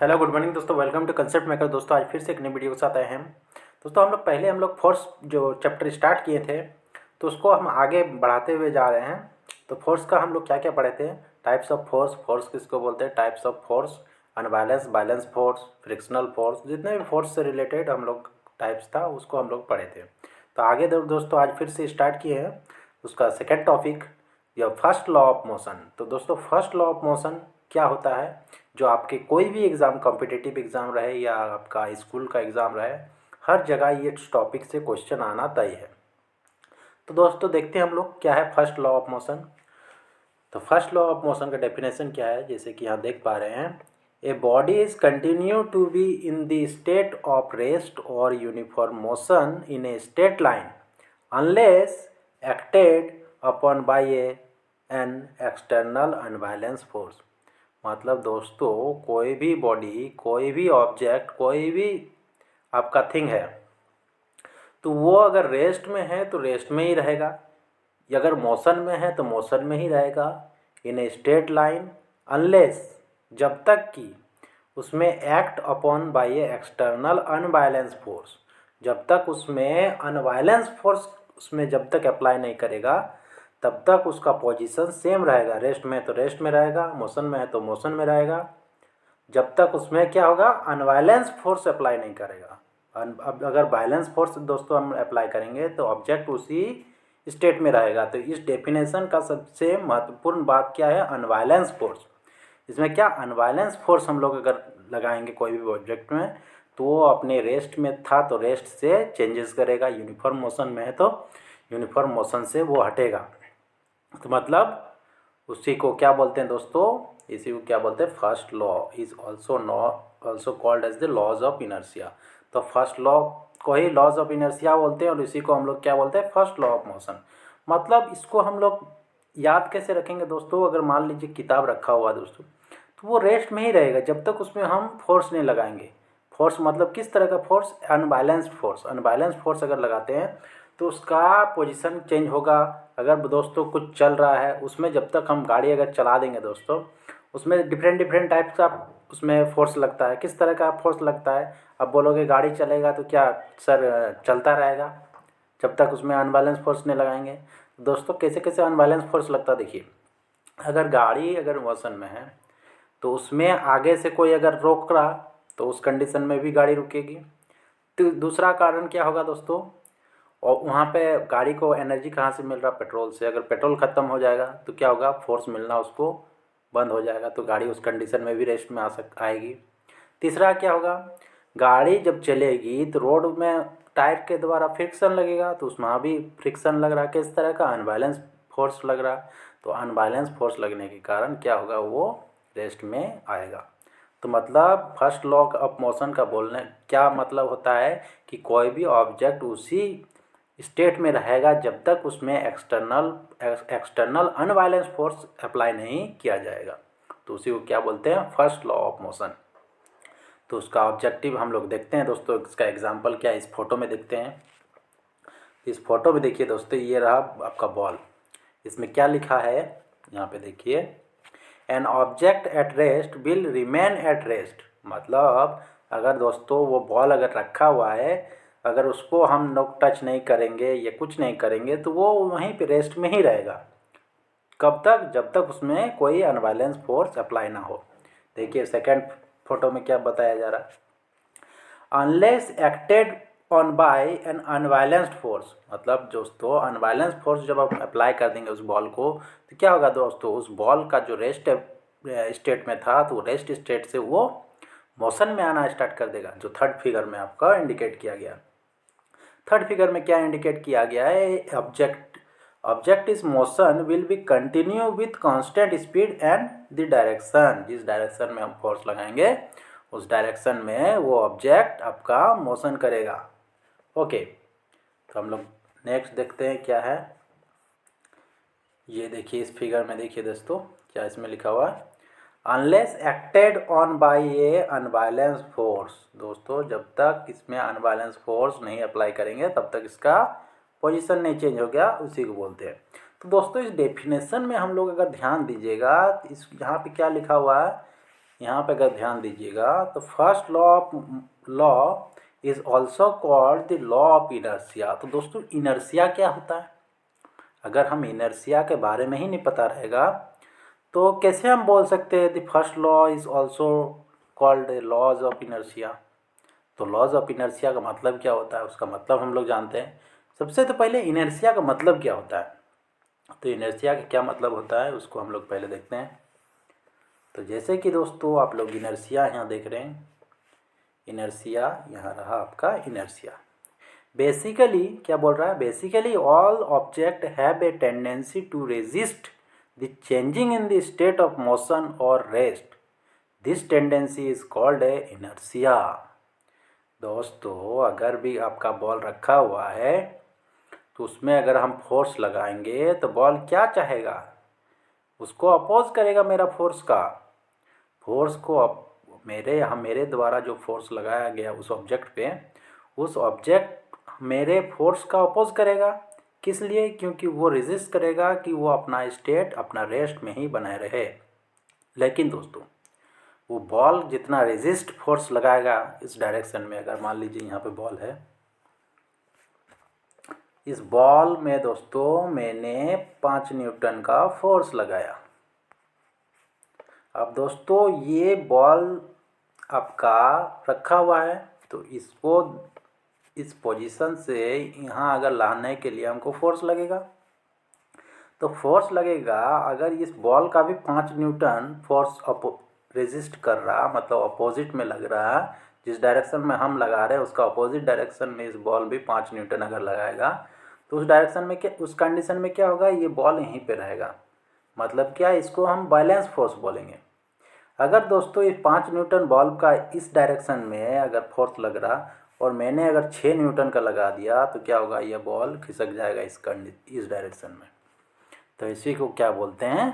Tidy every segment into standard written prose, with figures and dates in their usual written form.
Hello good morning दोस्तों, welcome to concept maker. दोस्तों आज फिर से एक नई वीडियो के साथ आए हैं। दोस्तों हम लोग फोर्स जो चैप्टर स्टार्ट किए थे तो उसको हम आगे बढ़ाते हुए जा रहे हैं। तो फोर्स का हम लोग क्या क्या पढ़े थे? टाइप्स ऑफ फोर्स, फोर्स किसको बोलते हैं, types of force, unbalance, balance force, frictional force, जितने भी फोर्स से रिलेटेड हम लोग टाइप्स था उसको हम लोग पढ़े थे। तो आगे दोस्तों आज फिर से स्टार्ट किए हैं उसका सेकेंड टॉपिक, या फर्स्ट लॉ ऑफ मोशन। तो दोस्तों फर्स्ट लॉ ऑफ मोशन क्या होता है? जो आपके कोई भी एग्ज़ाम, कॉम्पिटिटिव एग्ज़ाम रहे या आपका स्कूल का एग्ज़ाम रहे, हर जगह ये टॉपिक से क्वेश्चन आना तय है। तो दोस्तों देखते हैं हम लोग क्या है फर्स्ट लॉ ऑफ मोशन। तो फर्स्ट लॉ ऑफ मोशन का डेफिनेशन क्या है, जैसे कि यहाँ देख पा रहे हैं, a body is continue to be in the state of rest और uniform motion in a straight line unless acted upon by an external unbalance force. मतलब दोस्तों कोई भी बॉडी, कोई भी ऑब्जेक्ट, कोई भी आपका थिंग है तो वो अगर रेस्ट में है तो रेस्ट में ही रहेगा, या अगर मोशन में है तो मोशन में ही रहेगा in a straight line, unless, जब तक कि उसमें act upon by a external unbalance force, जब तक उसमें अनबायलेंस फोर्स उसमें जब तक अप्लाई नहीं करेगा तब तक उसका पोजीशन सेम रहेगा। रेस्ट में है तो रेस्ट में रहेगा, मोशन में है तो मोशन में रहेगा, जब तक उसमें क्या होगा, अनबायलेंस फोर्स अप्लाई नहीं करेगा। अब अगर बैलेंस फोर्स दोस्तों हम अप्लाई करेंगे तो ऑब्जेक्ट उसी स्टेट में रहेगा। तो इस डेफिनेशन का सबसे महत्वपूर्ण बात क्या है, अनबायलेंस फोर्स। इसमें क्या अनबायलेंस फोर्स हम लोग अगर लगाएंगे कोई भी ऑब्जेक्ट में तो वो अपने रेस्ट में था तो रेस्ट से चेंजेस करेगा, यूनिफॉर्म मोशन में है तो यूनिफॉर्म मोशन से वो हटेगा। तो मतलब उसी को क्या बोलते हैं दोस्तों, इसी को क्या बोलते हैं, first law is also called as the laws of inertia. तो फर्स्ट लॉ को ही लॉज ऑफ इनर्शिया बोलते हैं और इसी को हम लोग क्या बोलते हैं, फर्स्ट लॉ ऑफ मोशन। मतलब इसको हम लोग याद कैसे रखेंगे दोस्तों, अगर मान लीजिए किताब रखा हुआ दोस्तों तो वो रेस्ट में ही रहेगा जब तक उसमें हम फोर्स नहीं लगाएंगे। फोर्स मतलब किस तरह का force, unbalanced force. Unbalanced force अगर लगाते हैं तो उसका पोजीशन चेंज होगा। अगर दोस्तों कुछ चल रहा है उसमें जब तक हम गाड़ी अगर चला देंगे दोस्तों, उसमें डिफरेंट डिफरेंट टाइप्स का उसमें फोर्स लगता है। किस तरह का फोर्स लगता है, अब बोलोगे गाड़ी चलेगा तो क्या सर चलता रहेगा जब तक उसमें अनबैलेंस फोर्स नहीं लगाएंगे। दोस्तों कैसे कैसे अनबैलेंस फोर्स लगता है, देखिए अगर गाड़ी अगर मोशन में है तो उसमें आगे से कोई अगर रोक रहा तो उस कंडीशन में भी गाड़ी रुकेगी। तो दूसरा कारण क्या होगा दोस्तों, और वहाँ पे गाड़ी को एनर्जी कहाँ से मिल रहा, पेट्रोल से। अगर पेट्रोल ख़त्म हो जाएगा तो क्या होगा, फोर्स मिलना उसको बंद हो जाएगा, तो गाड़ी उस कंडीशन में भी रेस्ट में आएगी। तीसरा क्या होगा, गाड़ी जब चलेगी तो रोड में टायर के द्वारा फ्रिक्शन लगेगा तो उसमें भी फ्रिक्शन लग रहा है, किस तरह का, अनबैलेंस फोर्स लग रहा। तो अनबैलेंस फोर्स लगने के कारण क्या होगा, वो रेस्ट में आएगा। तो मतलब फर्स्ट लॉ ऑफ मोशन का बोलने क्या मतलब होता है कि कोई भी ऑब्जेक्ट उसी स्टेट में रहेगा जब तक उसमें एक्सटर्नल अनबायलेंस फोर्स अप्लाई नहीं किया जाएगा। तो उसी को क्या बोलते हैं, फर्स्ट लॉ ऑफ मोशन। तो उसका ऑब्जेक्टिव हम लोग देखते हैं दोस्तों, इसका एग्जांपल क्या है इस फोटो में देखते हैं। इस फोटो में देखिए दोस्तों, ये रहा आपका बॉल। इसमें क्या लिखा है, यहाँ पे देखिए, an object at rest will remain at rest. मतलब अगर दोस्तों वो बॉल अगर रखा हुआ है, अगर उसको हम लोग टच नहीं करेंगे या कुछ नहीं करेंगे तो वो वहीं पे रेस्ट में ही रहेगा। कब तक, जब तक उसमें कोई अनबैलेंस फोर्स अप्लाई ना हो। देखिए सेकंड फोटो में क्या बताया जा रहा है, unless acted on by an unbalanced force. मतलब दोस्तों अनबैलेंस फोर्स जब आप अप्लाई कर देंगे उस बॉल को तो क्या होगा दोस्तों, उस बॉल का जो रेस्ट स्टेट में था तो रेस्ट स्टेट से वो मोशन में आना स्टार्ट कर देगा, जो थर्ड फिगर में आपका इंडिकेट किया गया। थर्ड फिगर में क्या इंडिकेट किया गया है, object is motion will be continue with constant speed and the direction. जिस डायरेक्शन में हम फोर्स लगाएंगे उस डायरेक्शन में वो ऑब्जेक्ट आपका मोशन करेगा। ओके, तो हम लोग नेक्स्ट देखते हैं क्या है। ये देखिए इस फिगर में देखिए दोस्तों, क्या इसमें लिखा हुआ है, unless acted on by a unbalance force. दोस्तों जब तक इसमें अनबैलेंस फोर्स नहीं अप्लाई करेंगे तब तक इसका पोजीशन नहीं चेंज हो गया, उसी को बोलते हैं। तो दोस्तों इस डेफिनेशन में हम लोग अगर ध्यान दीजिएगा, इस यहाँ पे क्या लिखा हुआ है, यहाँ पे अगर ध्यान दीजिएगा तो first law is also called the law of inertia. तो दोस्तों इनर्शिया क्या होता है? अगर हम इनर्शिया के बारे में ही नहीं पता रहेगा तो कैसे हम बोल सकते हैं the first law is also called laws of inertia. तो लॉज ऑफ इनर्शिया का मतलब क्या होता है, उसका मतलब हम लोग जानते हैं। सबसे तो पहले इनर्शिया का मतलब क्या होता है, तो इनर्शिया का क्या मतलब होता है उसको हम लोग पहले देखते हैं। तो जैसे कि दोस्तों आप लोग इनर्शिया यहाँ देख रहे हैं, इनर्शिया यहाँ रहा आपका इनर्शिया। बेसिकली क्या बोल रहा है, basically all object have a tendency to resist the changing in the state of motion और rest. This tendency is called a inertia. दोस्तों अगर भी आपका बॉल रखा हुआ है तो उसमें अगर हम फोर्स लगाएंगे तो बॉल क्या चाहेगा, उसको अपोज करेगा मेरा फोर्स का। फोर्स को मेरे द्वारा जो फोर्स लगाया गया उस ऑब्जेक्ट पे, उस ऑब्जेक्ट मेरे फोर्स का अपोज करेगा। किस लिए? क्योंकि वो रेजिस्ट करेगा कि वो अपना स्टेट अपना रेस्ट में ही बनाए रहे। लेकिन दोस्तों वो बॉल जितना रेजिस्ट फोर्स लगाएगा इस डायरेक्शन में, अगर मान लीजिए यहाँ पे बॉल है, इस बॉल में दोस्तों मैंने 5 न्यूटन का फोर्स लगाया। अब दोस्तों ये बॉल आपका रखा हुआ है तो इसको इस पोजीशन से यहाँ अगर लाने के लिए हमको फोर्स लगेगा। तो फोर्स लगेगा, अगर इस बॉल का भी 5 न्यूटन फोर्स रेजिस्ट कर रहा, मतलब अपोजिट में लग रहा, जिस डायरेक्शन में हम लगा रहे हैं उसका अपोजिट डायरेक्शन में इस बॉल भी 5 न्यूटन अगर लगाएगा तो उस डायरेक्शन में क्या, उस कंडीशन में क्या होगा, ये बॉल यहीं पे रहेगा। मतलब क्या, इसको हम बैलेंस फोर्स बोलेंगे। अगर दोस्तों इस 5 न्यूटन बॉल का इस डायरेक्शन में अगर फोर्स लग रहा और मैंने अगर 6 न्यूटन का लगा दिया तो क्या होगा, यह बॉल खिसक जाएगा इस डायरेक्शन में। तो इसी को क्या बोलते हैं,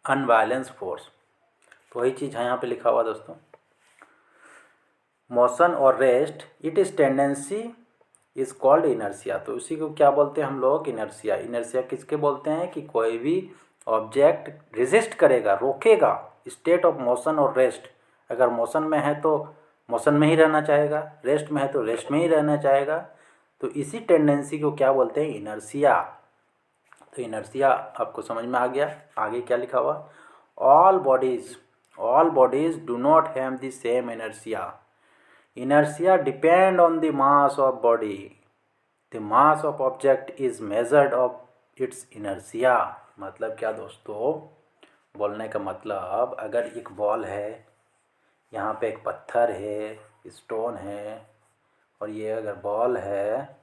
अनबैलेंस फोर्स। तो वही चीज़ है यहाँ पे लिखा हुआ दोस्तों, मोशन और rest it is tendency is called inertia. तो उसी को क्या बोलते हैं हम लोग, इनर्शिया। इनर्शिया किसके बोलते हैं कि कोई भी ऑब्जेक्ट रेजिस्ट करेगा, रोकेगा, स्टेट ऑफ मोशन और रेस्ट। अगर मोशन में है तो मोशन में ही रहना चाहेगा, रेस्ट में है तो रेस्ट में ही रहना चाहेगा। तो इसी टेंडेंसी को क्या बोलते हैं, इनर्शिया। तो इनर्शिया आपको समझ में आ गया। आगे क्या लिखा हुआ, all bodies do not have the same inertia. Inertia depend on the mass of body. The mass of object is measured of its inertia। मतलब क्या दोस्तों, बोलने का मतलब, अगर एक बॉल है, यहाँ पे एक पत्थर है, स्टोन है, और ये अगर बॉल है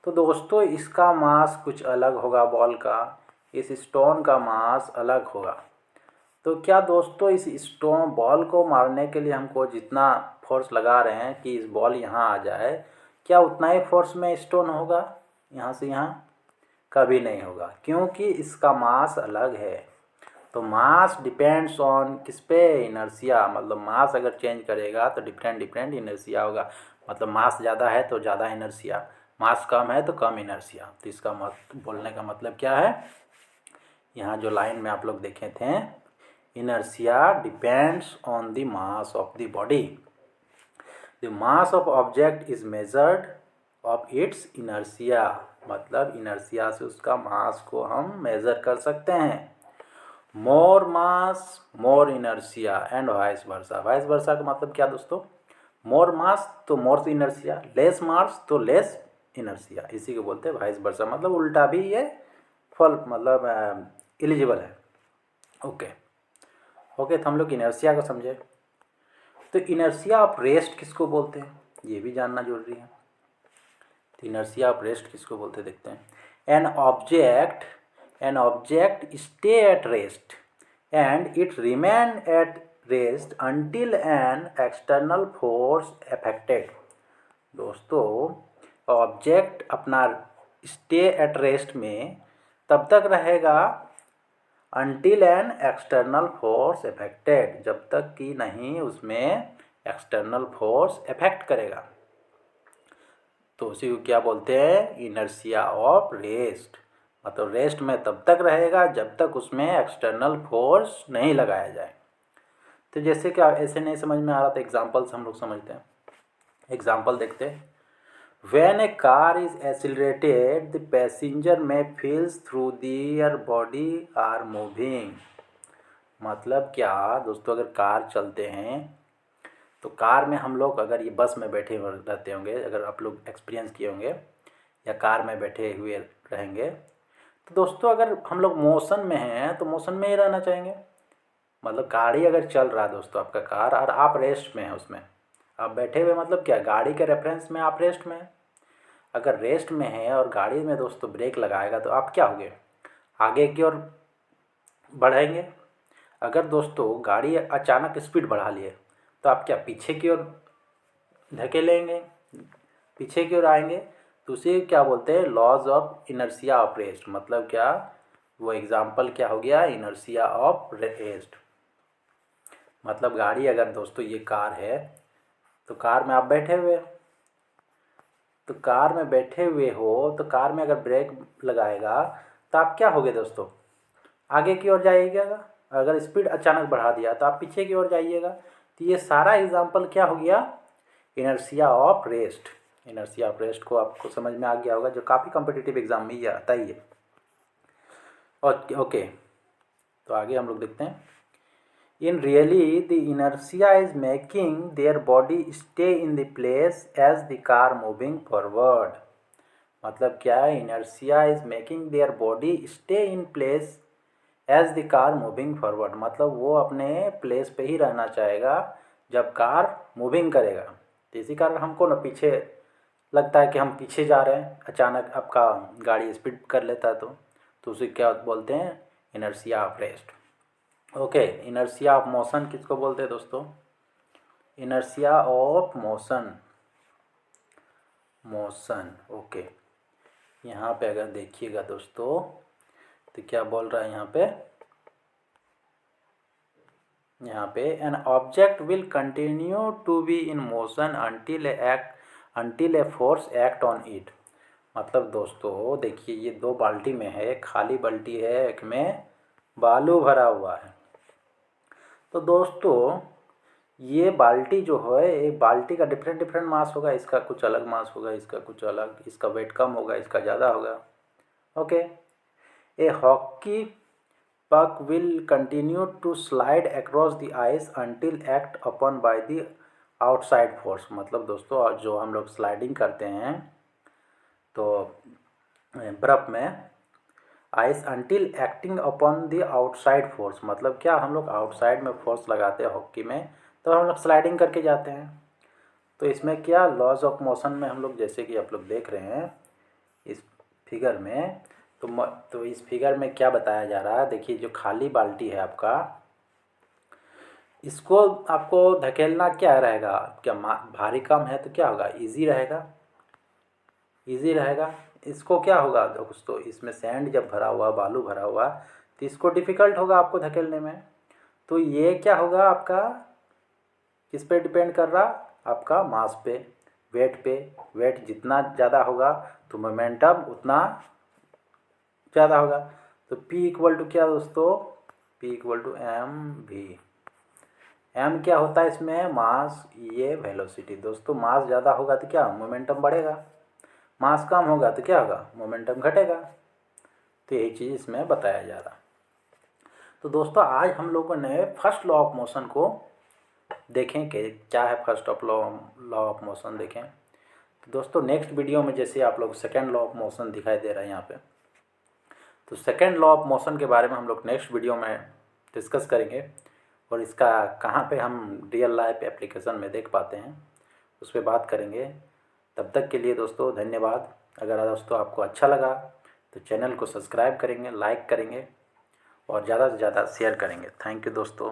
तो दोस्तों इसका मास कुछ अलग होगा बॉल का, इस स्टोन का मास अलग होगा। तो क्या दोस्तों इस स्टोन बॉल को मारने के लिए हमको जितना फोर्स लगा रहे हैं कि इस बॉल यहाँ आ जाए, क्या उतना ही फोर्स में स्टोन होगा यहाँ से यहाँ? कभी नहीं होगा, क्योंकि इसका मास अलग है। तो मास डिपेंड्स ऑन किस पे, इनर्शिया। मतलब मास अगर चेंज करेगा तो डिफरेंट इनर्शिया होगा। मतलब मास ज़्यादा है तो ज़्यादा इनर्शिया, मास कम है तो कम इनर्शिया। तो इसका बोलने का मतलब क्या है, यहाँ जो लाइन में आप लोग देखे थे, inertia depends on the mass of the body. The mass of object is measured of its inertia। मतलब इनर्शिया से उसका मास को हम मेज़र कर सकते हैं। More mass more inertia and vice versa. Vice versa का मतलब क्या दोस्तों, मोर मास तो मोर इनर्शिया, लेस मास तो लेस इनर्शिया। इसी को बोलते हैं वाइस वर्सा। मतलब उल्टा भी ये फल मतलब एलिजिबल है। ओके तो हम लोग इनर्शिया को समझे। तो इनर्शिया ऑफ रेस्ट किसको बोलते हैं, ये भी जानना जरूरी है। तो इनर्शिया ऑफ रेस्ट किसको बोलते हैं देखते हैं। An object stay at rest and it remain at rest until an external force affected. दोस्तों ऑब्जेक्ट अपना स्टे एट रेस्ट में तब तक रहेगा until an external force affected, जब तक कि नहीं उसमें एक्सटर्नल फोर्स अफेक्ट करेगा। तो उसी को क्या बोलते हैं, इनर्शिया ऑफ रेस्ट। मतलब रेस्ट में तब तक रहेगा जब तक उसमें एक्सटर्नल फोर्स नहीं लगाया जाए। तो जैसे कि ऐसे नहीं समझ में आ रहा तो एग्जाम्पल से हम लोग समझते हैं। एग्जाम्पल देखते हैं। When a car is accelerated, the passenger may feels through their body are moving। मतलब क्या दोस्तों, अगर कार चलते हैं तो कार में हम लोग, अगर ये बस में बैठे हुए रहते होंगे, अगर आप लोग एक्सपीरियंस किए होंगे या कार में बैठे हुए रहेंगे, तो दोस्तों अगर हम लोग मोशन में हैं तो मोशन में ही रहना चाहेंगे। मतलब गाड़ी अगर चल रहा है दोस्तों, आपका कार, और आप रेस्ट में हैं, उसमें आप बैठे हुए, मतलब क्या, गाड़ी के रेफरेंस में आप रेस्ट में हैं। अगर रेस्ट में है और गाड़ी में दोस्तों ब्रेक लगाएगा तो आप क्या होगे, आगे की ओर बढ़ेंगे। अगर दोस्तों गाड़ी अचानक स्पीड बढ़ा लिए तो आप क्या पीछे की ओर धकेलेंगे, पीछे की ओर आएंगे। तो उसे क्या बोलते हैं, laws of inertia of rest. मतलब क्या, वो एग्जाम्पल क्या हो गया, इनर्शिया ऑफ रेस्ट। मतलब गाड़ी, अगर दोस्तों ये कार है तो कार में आप बैठे हुए, तो कार में बैठे हुए हो तो कार में अगर ब्रेक लगाएगा तो आप क्या होगे दोस्तों, आगे की ओर जाइएगा। अगर स्पीड अचानक बढ़ा दिया तो आप पीछे की ओर जाइएगा। तो ये सारा एग्जाम्पल क्या हो गया, inertia of rest. Inertia of rest को आपको समझ में आ गया होगा, जो काफ़ी कॉम्पिटिटिव एग्जाम में ये आता ही है। ओके, तो आगे हम लोग देखते हैं। In really, the inertia is making their body stay in the place as the car moving forward। मतलब क्या है, inertia is making their body stay in place as the car moving forward। मतलब वो अपने प्लेस पे ही रहना चाहेगा जब कार मूविंग करेगा। तो इसी कारण हमको ना पीछे लगता है कि हम पीछे जा रहे हैं, अचानक आपका गाड़ी स्पीड कर लेता है तो उसे क्या बोलते हैं, inertia of rest. Okay, inertia of motion किसको बोलते हैं दोस्तों, इनर्शिया ऑफ मोशन। ओके, यहाँ पे अगर देखिएगा दोस्तों तो क्या बोल रहा है यहाँ पे an object will continue to be in motion until a force act on it. मतलब दोस्तों देखिए, ये दो बाल्टी में है, खाली बाल्टी है, एक में बालू भरा हुआ है। तो दोस्तों ये बाल्टी जो है, एक बाल्टी का डिफरेंट डिफरेंट मास होगा, इसका कुछ अलग मास होगा, इसका कुछ अलग, इसका वेट कम होगा, इसका ज़्यादा होगा। Okay, A hockey puck will continue to slide across the ice until act upon by the outside force। मतलब दोस्तों जो हम लोग स्लाइडिंग करते हैं तो बर्फ़ में, ice until acting upon the outside force. मतलब क्या, हम लोग आउटसाइड में फोर्स लगाते हैं हॉकी में, तो हम लोग स्लाइडिंग करके जाते हैं। तो इसमें क्या, लॉज ऑफ मोशन में हम लोग, जैसे कि आप लोग देख रहे हैं इस फिगर में, तो इस फिगर में क्या बताया जा रहा है, देखिए जो खाली बाल्टी है आपका, इसको आपको धकेलना क्या रहेगा, क्या भारी काम है तो क्या होगा, इजी रहेगा, इजी रहेगा। इसको क्या होगा दोस्तों, इसमें सैंड जब भरा हुआ, बालू भरा हुआ, तो इसको डिफ़िकल्ट होगा आपको धकेलने में। तो ये क्या होगा आपका, किस पे डिपेंड कर रहा, आपका मास पे, वेट पे। वेट जितना ज़्यादा होगा तो मोमेंटम उतना ज़्यादा होगा। तो P इक्वल टू क्या दोस्तों, P equal to mv। m क्या होता है इसमें, मास, ये वेलोसिटी। दोस्तों मास ज़्यादा होगा तो क्या, मोमेंटम बढ़ेगा, मास कम होगा तो क्या होगा, मोमेंटम घटेगा। तो यही चीज़ इसमें बताया जा रहा। तो दोस्तों आज हम लोगों ने फर्स्ट लॉ ऑफ मोशन को देखें कि क्या है, first of law of motion देखें। तो दोस्तों नेक्स्ट वीडियो में जैसे आप लोग सेकेंड लॉ ऑफ मोशन दिखाई दे रहा है यहाँ पे, तो सेकेंड लॉ ऑफ मोशन के बारे में हम लोग नेक्स्ट वीडियो में डिस्कस करेंगे, और इसका कहाँ पे हम रियल लाइफ एप्लीकेशन में देख पाते हैं उस पर बात करेंगे। तब तक के लिए दोस्तों धन्यवाद। अगर दोस्तों आपको अच्छा लगा तो चैनल को सब्सक्राइब करेंगे, लाइक करेंगे और ज़्यादा से ज़्यादा शेयर करेंगे। थैंक यू दोस्तों।